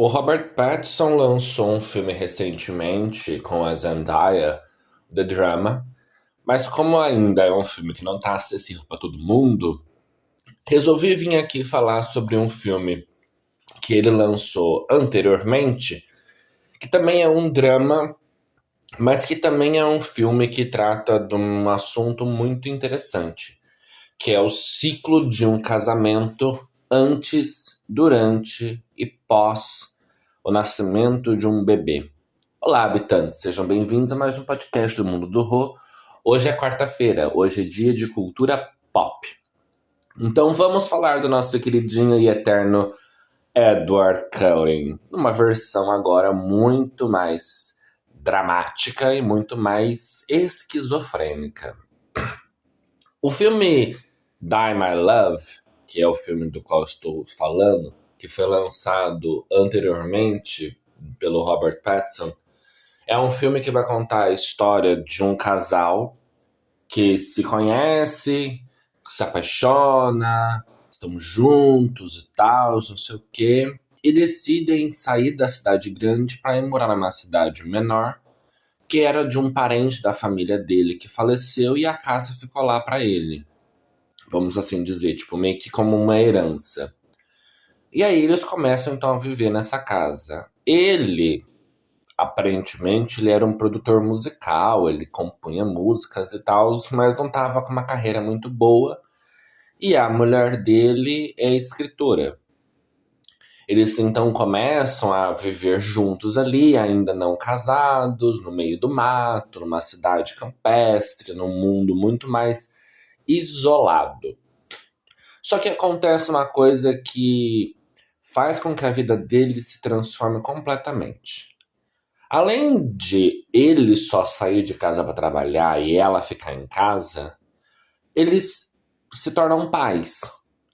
O Robert Pattinson lançou um filme recentemente com a Zendaya, The Drama, mas como ainda é um filme que não está acessível para todo mundo, resolvi vir aqui falar sobre um filme que ele lançou anteriormente, que também é um drama, mas que também é um filme que trata de um assunto muito interessante, que é o ciclo de um casamento antes, durante e pós o nascimento de um bebê. Olá, habitantes, sejam bem-vindos a mais um podcast do Mundo do Rô. Hoje é quarta-feira, hoje é dia de cultura pop. Então vamos falar do nosso queridinho e eterno Edward Cullen, numa versão agora muito mais dramática e muito mais esquizofrênica. O filme Die My Love, que é o filme do qual estou falando, que foi lançado anteriormente pelo Robert Pattinson, é um filme que vai contar a história de um casal que se conhece, se apaixona, estão juntos e tal, não sei o quê, e decidem sair da cidade grande para ir morar numa cidade menor, que era de um parente da família dele que faleceu e a casa ficou lá para ele. Vamos assim dizer, tipo, meio que como uma herança. E aí eles começam então a viver nessa casa. Aparentemente, ele era um produtor musical, ele compunha músicas e tal, mas não estava com uma carreira muito boa. E a mulher dele é escritora. Eles então começam a viver juntos ali, ainda não casados, no meio do mato, numa cidade campestre, num mundo muito mais isolado. Só que acontece uma coisa que faz com que a vida dele se transforme completamente. Além de ele só sair de casa para trabalhar e ela ficar em casa, eles se tornam pais.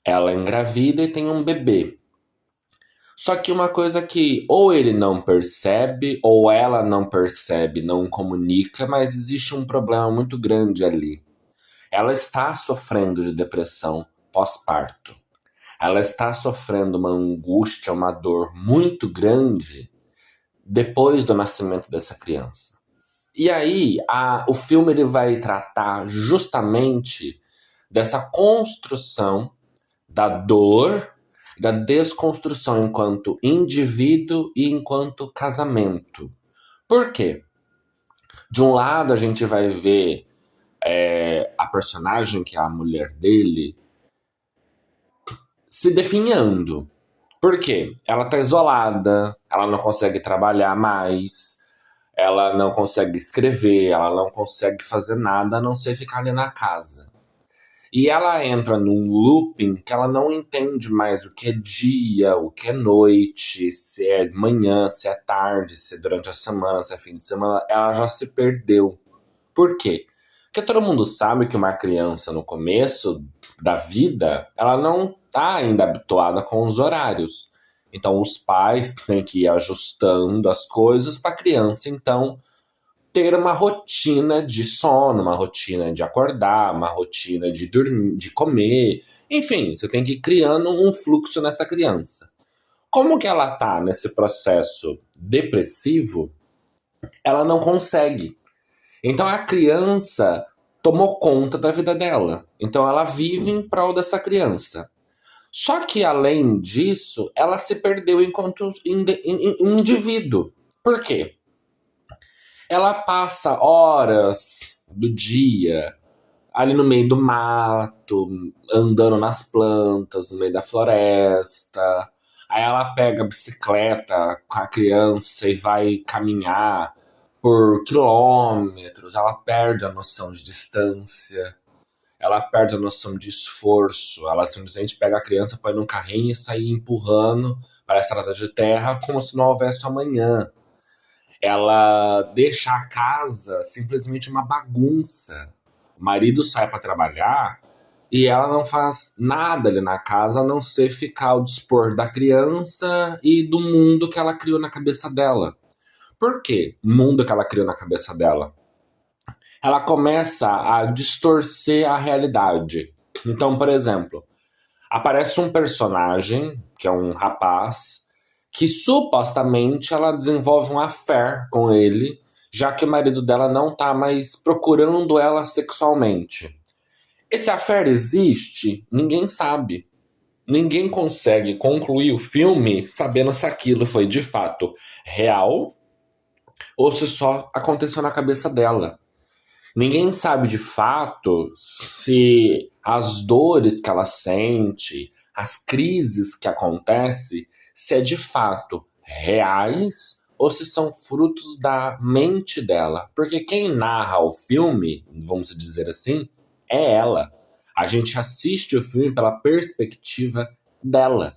Ela engravida e tem um bebê. Só que uma coisa que ou ele não percebe, ou ela não percebe, não comunica, mas existe um problema muito grande ali. Ela está sofrendo de depressão pós-parto. Ela está sofrendo uma angústia, uma dor muito grande depois do nascimento dessa criança. E aí, o filme ele vai tratar justamente dessa construção da dor, da desconstrução enquanto indivíduo e enquanto casamento. Por quê? De um lado, a gente vai ver a personagem, que é a mulher dele, se definhando. Por quê? Ela tá isolada, ela não consegue trabalhar mais, ela não consegue escrever, ela não consegue fazer nada a não ser ficar ali na casa. E ela entra num looping que ela não entende mais o que é dia, o que é noite, se é manhã, se é tarde, se é durante a semana, se é fim de semana. Ela já se perdeu. Por quê? Porque todo mundo sabe que uma criança no começo da vida, ela não está ainda habituada com os horários. Então os pais têm que ir ajustando as coisas para a criança, então, ter uma rotina de sono, uma rotina de acordar, uma rotina de dormir, de comer. Enfim, você tem que ir criando um fluxo nessa criança. Como que ela tá nesse processo depressivo, ela não consegue. Então a criança tomou conta da vida dela. Então ela vive em prol dessa criança. Só que além disso, ela se perdeu enquanto indivíduo. Por quê? Ela passa horas do dia ali no meio do mato, andando nas plantas, no meio da floresta. Aí ela pega a bicicleta com a criança e vai caminhar por quilômetros. Ela perde a noção de distância, ela perde a noção de esforço. Ela simplesmente pega a criança, põe num carrinho e sai empurrando para a estrada de terra como se não houvesse amanhã. Ela deixa a casa simplesmente uma bagunça. O marido sai para trabalhar e ela não faz nada ali na casa a não ser ficar ao dispor da criança e do mundo que ela criou na cabeça dela. Por quê? O mundo que ela criou na cabeça dela. Ela começa a distorcer a realidade. Então, por exemplo, aparece um personagem, que é um rapaz, que supostamente ela desenvolve um affair com ele, já que o marido dela não tá mais procurando ela sexualmente. Esse affair existe? Ninguém sabe. Ninguém consegue concluir o filme sabendo se aquilo foi de fato real ou se só aconteceu na cabeça dela. Ninguém sabe de fato se as dores que ela sente, as crises que acontecem, se é de fato reais ou se são frutos da mente dela. Porque quem narra o filme, vamos dizer assim, é ela. A gente assiste o filme pela perspectiva dela.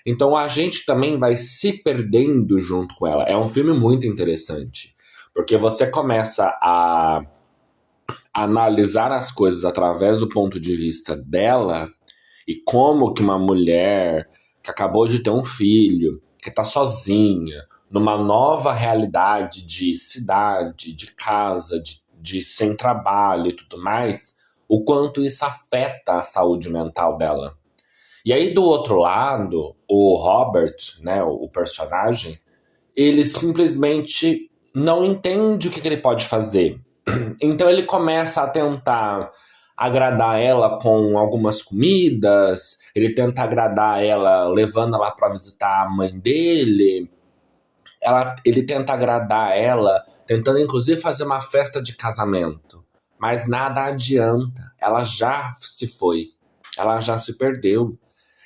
Então a gente também vai se perdendo junto com ela. É um filme muito interessante, porque você começa a analisar as coisas através do ponto de vista dela e como que uma mulher que acabou de ter um filho, que está sozinha, numa nova realidade de cidade, de casa, de sem trabalho e tudo mais, o quanto isso afeta a saúde mental dela. E aí, do outro lado, o Robert, né, o personagem, ele simplesmente não entende o que ele pode fazer. Então ele começa a tentar agradar ela com algumas comidas, ele tenta agradar ela levando ela para visitar a mãe dele, ele tenta agradar ela tentando inclusive fazer uma festa de casamento, mas nada adianta, ela já se foi, ela já se perdeu,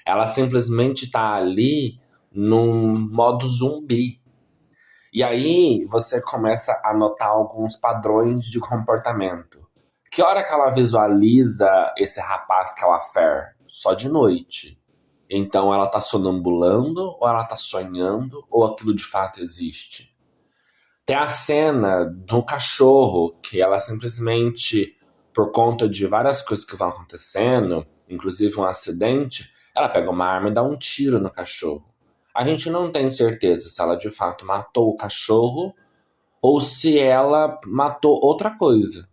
ela simplesmente está ali num modo zumbi. E aí você começa a notar alguns padrões de comportamento. Que hora que ela visualiza esse rapaz que é o affair? Só de noite. Então ela tá sonambulando, ou ela tá sonhando, ou aquilo de fato existe. Tem a cena do cachorro, que ela simplesmente, por conta de várias coisas que vão acontecendo, inclusive um acidente, ela pega uma arma e dá um tiro no cachorro. A gente não tem certeza se ela de fato matou o cachorro ou se ela matou outra coisa.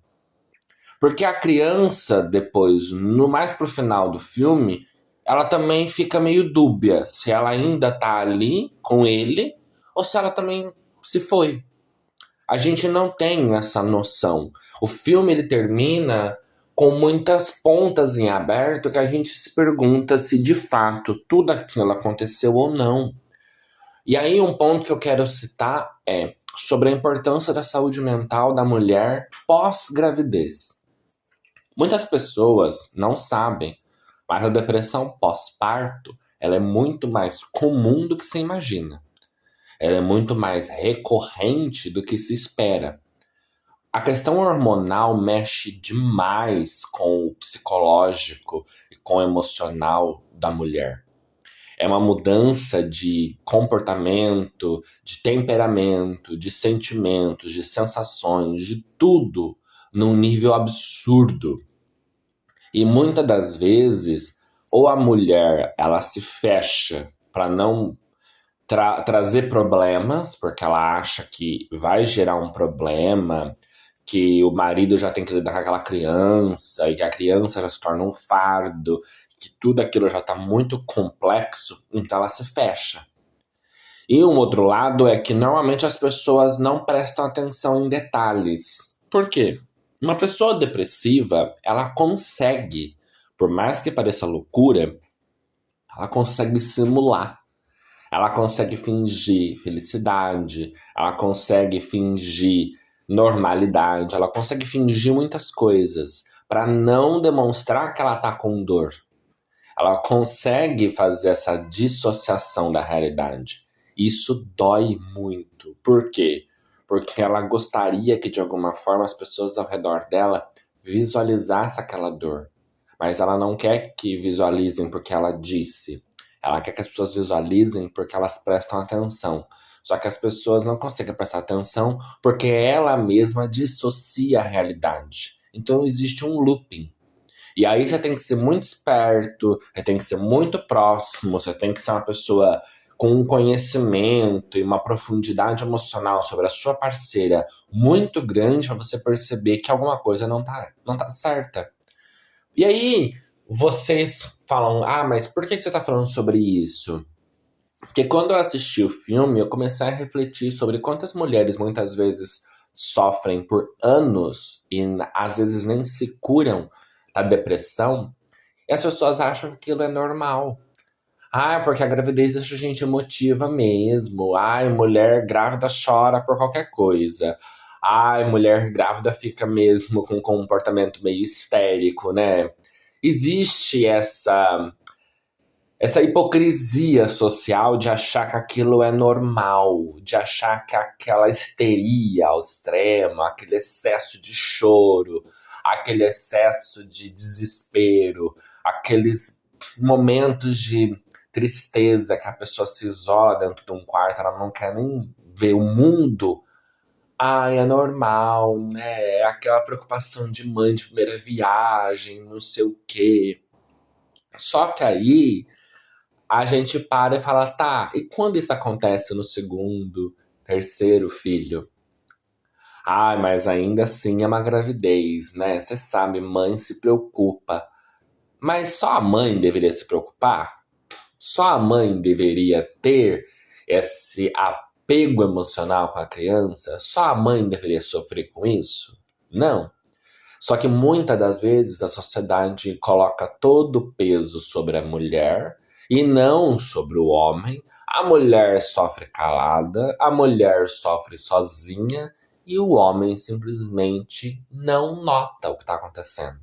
Porque a criança, depois, no mais pro final do filme, ela também fica meio dúbia se ela ainda tá ali com ele ou se ela também se foi. A gente não tem essa noção. O filme ele termina com muitas pontas em aberto que a gente se pergunta se de fato tudo aquilo aconteceu ou não. E aí um ponto que eu quero citar é sobre a importância da saúde mental da mulher pós-gravidez. Muitas pessoas não sabem, mas a depressão pós-parto ela é muito mais comum do que se imagina. Ela é muito mais recorrente do que se espera. A questão hormonal mexe demais com o psicológico e com o emocional da mulher. É uma mudança de comportamento, de temperamento, de sentimentos, de sensações, de tudo num nível absurdo. E muitas das vezes, ou a mulher ela se fecha para não trazer problemas, porque ela acha que vai gerar um problema, que o marido já tem que lidar com aquela criança, e que a criança já se torna um fardo, que tudo aquilo já está muito complexo, então ela se fecha. E um outro lado é que normalmente as pessoas não prestam atenção em detalhes. Por quê? Uma pessoa depressiva, ela consegue, por mais que pareça loucura, ela consegue simular. Ela consegue fingir felicidade, ela consegue fingir normalidade, ela consegue fingir muitas coisas para não demonstrar que ela tá com dor. Ela consegue fazer essa dissociação da realidade. Isso dói muito. Por quê? Porque ela gostaria que de alguma forma as pessoas ao redor dela visualizassem aquela dor. Mas ela não quer que visualizem porque ela disse. Ela quer que as pessoas visualizem porque elas prestam atenção. Só que as pessoas não conseguem prestar atenção porque ela mesma dissocia a realidade. Então existe um looping. E aí você tem que ser muito esperto, você tem que ser muito próximo, você tem que ser uma pessoa com um conhecimento e uma profundidade emocional sobre a sua parceira muito grande para você perceber que alguma coisa não tá certa. E aí vocês falam, mas por que você tá falando sobre isso? Porque quando eu assisti o filme, eu comecei a refletir sobre quantas mulheres muitas vezes sofrem por anos e às vezes nem se curam da depressão, e as pessoas acham que aquilo é normal. Ah, porque a gravidez deixa a gente emotiva mesmo. Ai, mulher grávida chora por qualquer coisa. Ai, mulher grávida fica mesmo com um comportamento meio histérico, né? Existe essa hipocrisia social de achar que aquilo é normal, de achar que aquela histeria ao extremo, aquele excesso de choro, aquele excesso de desespero, aqueles momentos de tristeza que a pessoa se isola dentro de um quarto, ela não quer nem ver o mundo. Ai, é normal, né? É aquela preocupação de mãe de primeira viagem, não sei o quê. Só que aí a gente para e fala, tá, e quando isso acontece no segundo, terceiro filho? Ai, mas ainda assim é uma gravidez, né? Você sabe, mãe se preocupa. Mas só a mãe deveria se preocupar? Só a mãe deveria ter esse apego emocional com a criança? Só a mãe deveria sofrer com isso? Não. Só que muitas das vezes a sociedade coloca todo o peso sobre a mulher e não sobre o homem. A mulher sofre calada, a mulher sofre sozinha e o homem simplesmente não nota o que está acontecendo.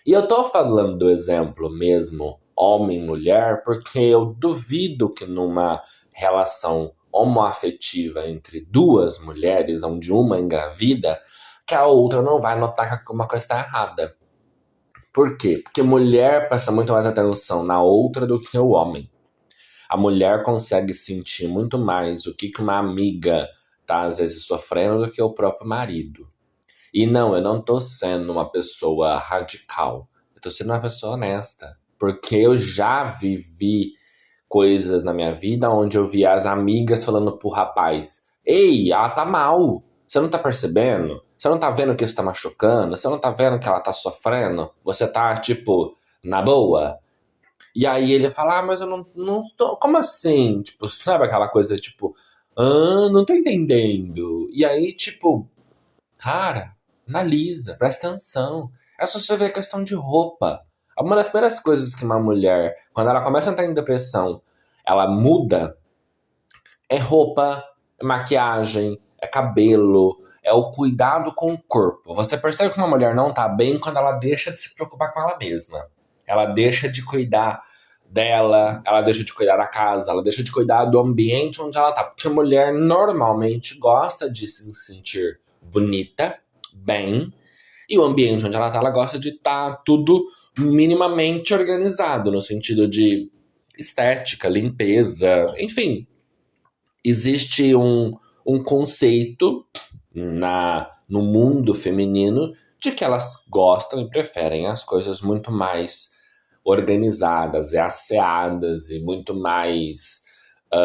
E eu tô falando do exemplo mesmo homem-mulher porque eu duvido que numa relação homoafetiva entre duas mulheres, onde uma engravida, que a outra não vai notar que alguma coisa está errada. Por quê? Porque mulher presta muito mais atenção na outra do que o homem. A mulher consegue sentir muito mais o que uma amiga tá às vezes sofrendo do que o próprio marido. E não, eu não tô sendo uma pessoa radical. Eu tô sendo uma pessoa honesta. Porque eu já vivi coisas na minha vida onde eu vi as amigas falando pro rapaz: Ei, ela tá mal. Você não tá percebendo? Você não tá vendo que isso tá machucando? Você não tá vendo que ela tá sofrendo? Você tá, tipo, na boa? E aí ele fala: Ah, mas eu não estou. Como assim? Tipo, sabe aquela coisa, tipo, não tô entendendo. E aí, tipo, cara, analisa, presta atenção. É só você ver a questão de roupa. Uma das primeiras coisas que uma mulher, quando ela começa a entrar em depressão, ela muda, é roupa, é maquiagem, é cabelo, é o cuidado com o corpo. Você percebe que uma mulher não tá bem quando ela deixa de se preocupar com ela mesma. Ela deixa de cuidar dela, ela deixa de cuidar da casa, ela deixa de cuidar do ambiente onde ela tá. Porque a mulher normalmente gosta de se sentir bonita, bem, e o ambiente onde ela tá, ela gosta de estar tudo minimamente organizado, no sentido de estética, limpeza, enfim. Existe um conceito no mundo feminino de que elas gostam e preferem as coisas muito mais organizadas e asseadas e muito mais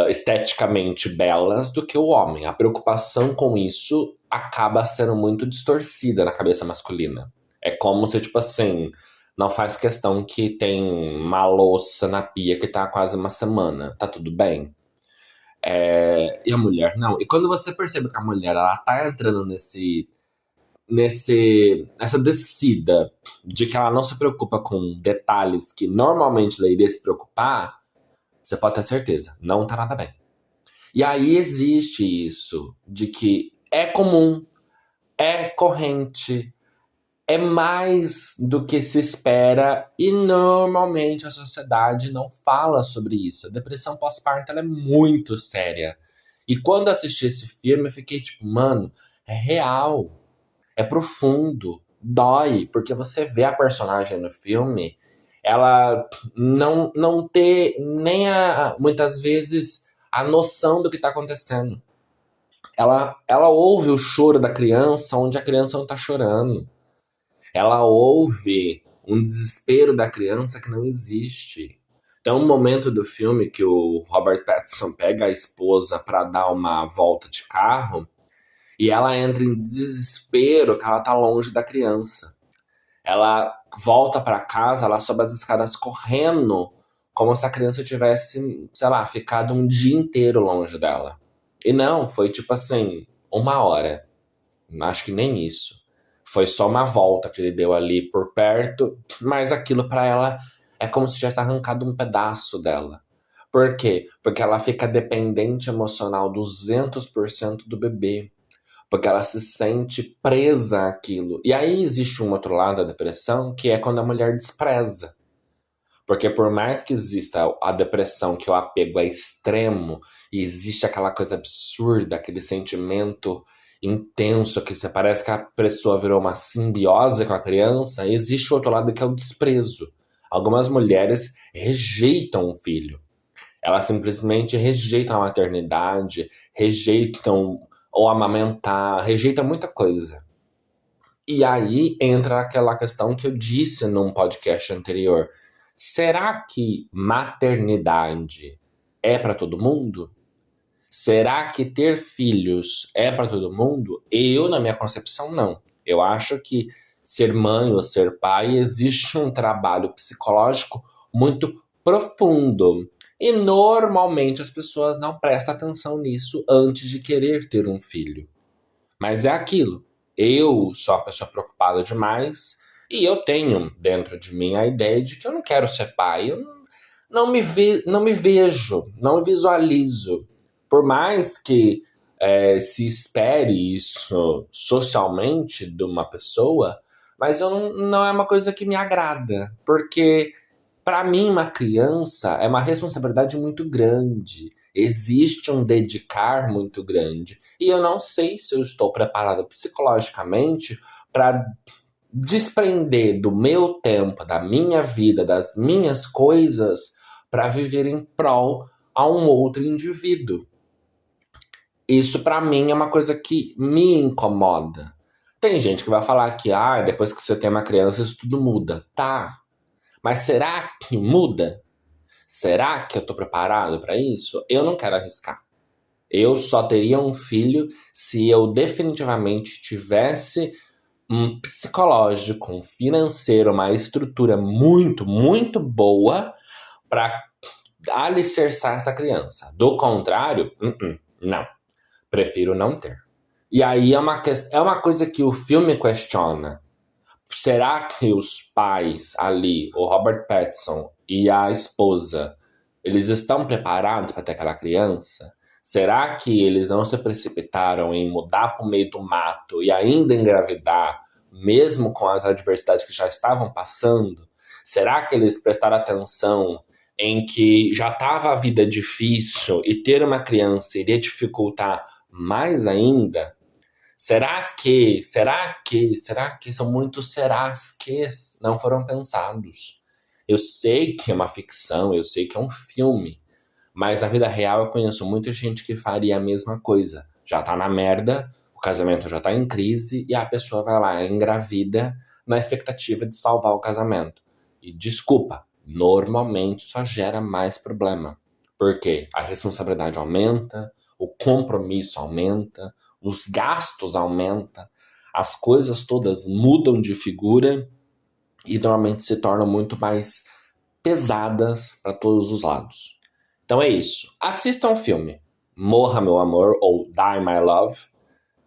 esteticamente belas do que o homem. A preocupação com isso acaba sendo muito distorcida na cabeça masculina. É como se, tipo assim, não faz questão que tem uma louça na pia que tá há quase uma semana. Tá tudo bem? E a mulher não. E quando você percebe que a mulher ela tá entrando nessa descida de que ela não se preocupa com detalhes que normalmente ela iria se preocupar, você pode ter certeza, não tá nada bem. E aí existe isso de que é comum, é corrente, é mais do que se espera e normalmente a sociedade não fala sobre isso. A depressão pós-parto ela é muito séria. E quando eu assisti esse filme, eu fiquei tipo, mano, é real, é profundo, dói, porque você vê a personagem no filme, ela não ter nem muitas vezes a noção do que está acontecendo. Ela ouve o choro da criança onde a criança não está chorando. Ela ouve um desespero da criança que não existe. Tem um momento do filme que o Robert Pattinson pega a esposa para dar uma volta de carro e ela entra em desespero que ela tá longe da criança. Ela volta para casa, ela sobe as escadas correndo como se a criança tivesse, sei lá, ficado um dia inteiro longe dela. E não, foi tipo assim, 1 hora. Acho que nem isso. Foi só uma volta que ele deu ali por perto, mas aquilo pra ela é como se tivesse arrancado um pedaço dela. Por quê? Porque ela fica dependente emocional 200% do bebê. Porque ela se sente presa àquilo. E aí existe um outro lado da depressão, que é quando a mulher despreza. Porque por mais que exista a depressão, que o apego é extremo, e existe aquela coisa absurda, aquele sentimento intenso, que você parece que a pessoa virou uma simbiose com a criança, existe o outro lado que é o desprezo. Algumas mulheres rejeitam o filho. Elas simplesmente rejeitam a maternidade, rejeitam ou amamentar, rejeitam muita coisa. E aí entra aquela questão que eu disse num podcast anterior. Será que maternidade é para todo mundo? Será que ter filhos é para todo mundo? Eu, na minha concepção, não. Eu acho que ser mãe ou ser pai existe um trabalho psicológico muito profundo. E normalmente as pessoas não prestam atenção nisso antes de querer ter um filho. Mas é aquilo. Eu sou uma pessoa preocupada demais e eu tenho dentro de mim a ideia de que eu não quero ser pai. Eu não me vejo, não me visualizo. Por mais que se espere isso socialmente de uma pessoa, mas não é uma coisa que me agrada. Porque, para mim, uma criança é uma responsabilidade muito grande. Existe um dedicar muito grande. E eu não sei se eu estou preparada psicologicamente para desprender do meu tempo, da minha vida, das minhas coisas, para viver em prol a um outro indivíduo. Isso para mim é uma coisa que me incomoda. Tem gente que vai falar que depois que você tem uma criança isso tudo muda. Tá, mas será que muda? Será que eu tô preparado para isso? Eu não quero arriscar. Eu só teria um filho se eu definitivamente tivesse um psicológico, um financeiro, uma estrutura muito, muito boa para alicerçar essa criança. Do contrário, não. Prefiro não ter. E aí é uma coisa que o filme questiona. Será que os pais ali, o Robert Pattinson e a esposa, eles estão preparados para ter aquela criança? Será que eles não se precipitaram em mudar para o meio do mato e ainda engravidar, mesmo com as adversidades que já estavam passando? Será que eles prestaram atenção em que já estava a vida difícil e ter uma criança iria dificultar mais ainda? Será que são muitos serás que não foram pensados? Eu sei que é uma ficção, eu sei que é um filme, mas na vida real eu conheço muita gente que faria a mesma coisa. Já tá na merda, o casamento já tá em crise e a pessoa vai lá, engravida, na expectativa de salvar o casamento. E desculpa, normalmente só gera mais problema. Porque a responsabilidade aumenta, o compromisso aumenta, os gastos aumentam, as coisas todas mudam de figura e normalmente se tornam muito mais pesadas para todos os lados. Então é isso. Assistam o filme Morra Meu Amor ou Die My Love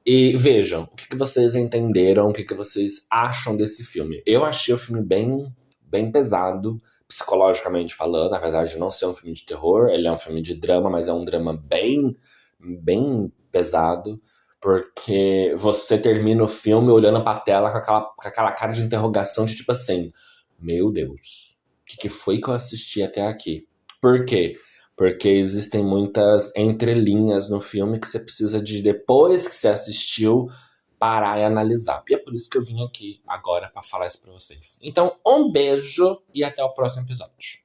e vejam o que vocês entenderam, o que vocês acham desse filme. Eu achei o filme bem, bem pesado, psicologicamente falando, apesar de não ser um filme de terror, ele é um filme de drama, mas é um drama bem, bem pesado, porque você termina o filme olhando pra tela com aquela cara de interrogação de tipo assim, meu Deus, o que foi que eu assisti até aqui? Por quê? Porque existem muitas entrelinhas no filme que você precisa de, depois que você assistiu, parar e analisar. E é por isso que eu vim aqui agora para falar isso para vocês. Então, um beijo e até o próximo episódio.